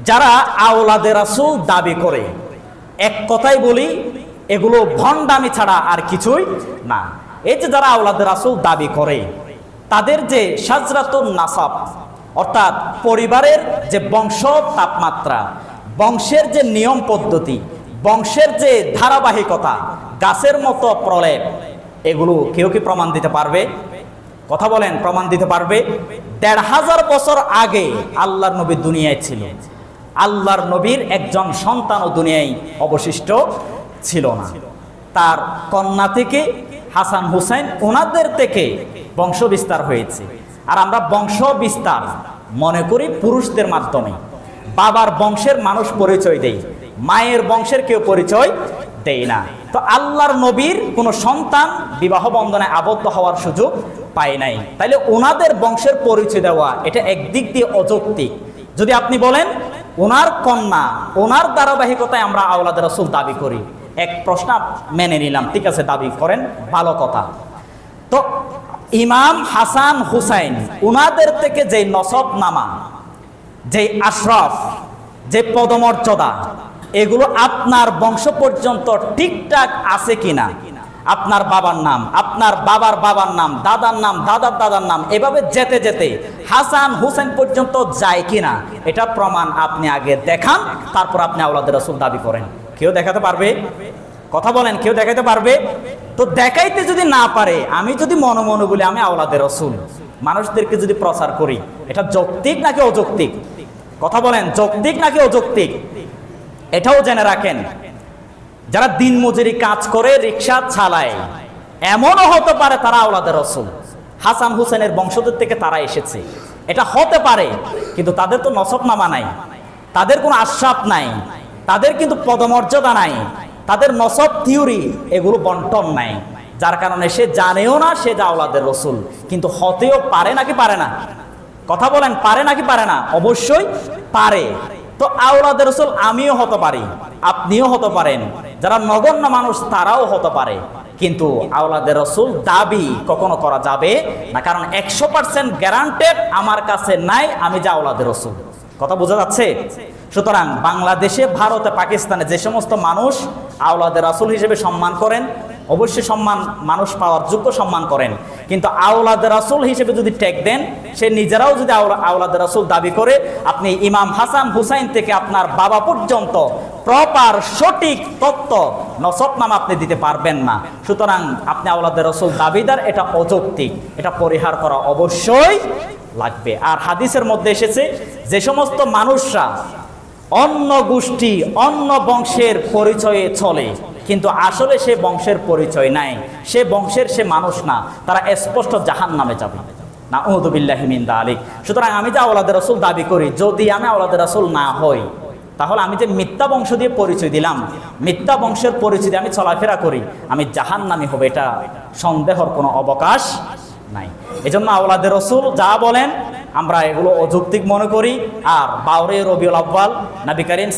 যারা আওলাদে রাসূল দাবি করে, এক কথাই বলি এগুলো ভণ্ডামি ছাড়া আর কিছুই না। এই যে যারা আওলাদে রাসূল দাবি করে, তাদের যে শাজরাতুন নাসাব অর্থাৎ পরিবারের যে বংশ তাপমাত্রা, বংশের যে নিয়ম পদ্ধতি, বংশের যে ধারাবাহিকতা, গাছের মতো প্রলেপ, এগুলো কেউ কি প্রমাণ দিতে পারবে? কথা বলেন, প্রমাণ দিতে পারবে? ১৫০০ বছর আগে আল্লাহর নবী দুনিয়ায় ছিল, আল্লাহর নবীর একজন সন্তানও দুনিয়ায় অবশিষ্ট ছিল না। তার কন্যা থেকে হাসান হুসাইন, ওনাদের থেকে বংশ বিস্তার হয়েছে। আর আমরা বংশ বিস্তার মনে করি পুরুষদের মাধ্যমে। বাবার বংশের মানুষ পরিচয় দেয়, মায়ের বংশের কেউ পরিচয় দেয় না। তো আল্লাহর নবীর কোনো সন্তান বিবাহ বন্ধনে আবদ্ধ হওয়ার সুযোগ পায় নাই, তাইলে ওনাদের বংশের পরিচয় দেওয়া এটা একদিক দিয়ে অযৌক্তিক। যদি আপনি বলেন ওনার কন্যা, ওনার ধারাবাহিকতায় আমরা আওলাদে রাসূল দাবি করি, এক প্রশ্ন মেনে নিলাম, ঠিক আছে দাবি করেন, ভালো কথা। তো ইমাম হাসান হুসাইন ওনাদের থেকে যে নসব নামা, যে আশরাফ, যে পদমর্যাদা, এগুলো আপনার বংশ পর্যন্ত ঠিকঠাক আছে কিনা, আপনার বাবার নাম, আপনার বাবার বাবার নাম, দাদার নাম, দাদার দাদার নাম, এভাবে যেতে যেতে হাসান হুসাইন পর্যন্ত যায় কিনা, এটা প্রমাণ আপনি আগে দেখান, তারপর আপনি আওলাদে রাসূল দাবি করেন। কেউ দেখাতে পারবে? কথা বলেন, কেউ দেখাতে পারবে? তো দেখাইতে যদি না পারে, আমি যদি মনে মনে বলি আমি আওলাদে রাসূল, মানুষদেরকে যদি প্রচার করি, এটা যৌক্তিক নাকি অযৌক্তিক? কথা বলেন, যৌক্তিক নাকি অযৌক্তিক? এটাও জেনে রাখেন, যারা দিন মজুরি কাজ করে, রিক্সা চালায়, এমনও হতে পারে তারা আওলাদে রাসূল, হাসান হুসেনের বংশধর থেকে তারা এসেছে, এটা হতে পারে। কিন্তু তাদের তো নসবনামা নাই, তাদের কোনো আশরাফ নাই, তাদের কিন্তু পদমর্যাদা নাই, তাদের নসব থিওরি এগুলো বন্টন নাই, যার কারণে সে জানেও না সে যে আওলাদের রাসূল। কিন্তু হতেও পারে নাকি পারে না? কথা বলেন, পারে নাকি পারে না? অবশ্যই পারে। তো আওলাদে রাসূল আমিও হতে পারি, আপনিও হতে পারেন, যারা নগণ্য মানুষ তারাও হতে পারে। কিন্তু আওলাদে রাসূল দাবি কখনো করা যাবে না, কারণ 100% গ্যারান্টেড আমার কাছে নাই আমি যে আওলাদে রাসূল। কথা বোঝা যাচ্ছে? সুতরাং বাংলাদেশে, ভারতে, পাকিস্তানে যে সমস্ত মানুষ আওলাদে রাসূল হিসেবে সম্মান করেন, অবশ্যই সম্মান মানুষ পাওয়ার যোগ্য সম্মান করেন, কিন্তু আওলাদে রাসূল হিসেবে যদি ট্যাগ দেন, সে নিজেরাও যদি আওলাদে রাসূল দাবি করে, আপনি ইমাম হাসান হুসাইন থেকে আপনার বাবা পর্যন্ত প্রপার সঠিক তথ্য নসবনামা আপনি দিতে পারবেন না। সুতরাং আপনি আওলাদে রাসূল দাবিদার, এটা অযৌক্তিক, এটা পরিহার করা অবশ্যই লাগবে। আর হাদিসের মধ্যে এসেছে, যে সমস্ত মানুষরা অন্য গোষ্ঠী, অন্য বংশের পরিচয়ে চলে, কিন্তু আসলে সে বংশের পরিচয় নাই, সে বংশের সে মানুষ না, তারা স্পষ্ট জাহান্নামে যাবে। নাউযু বিল্লাহি মিন যালিক। সুতরাং আমি যে আওলাদে রাসূল দাবি করি, যদি আমি আওলাদে রাসূল না হই, তাহলে আমি যে মিথ্যা বংশ দিয়ে পরিচয় দিলাম, মিথ্যা বংশের পরিচয় দিয়ে আমি চলাফেরা করি, আমি জাহান্নামী হবে, এটা সন্দেহর কোনো অবকাশ নাই। এজন্য আওলাদে রাসূল যা বলেন আমরা এগুলো অযৌক্তিক মনে করি। আর 12 রবিউল আউয়াল নবী করিম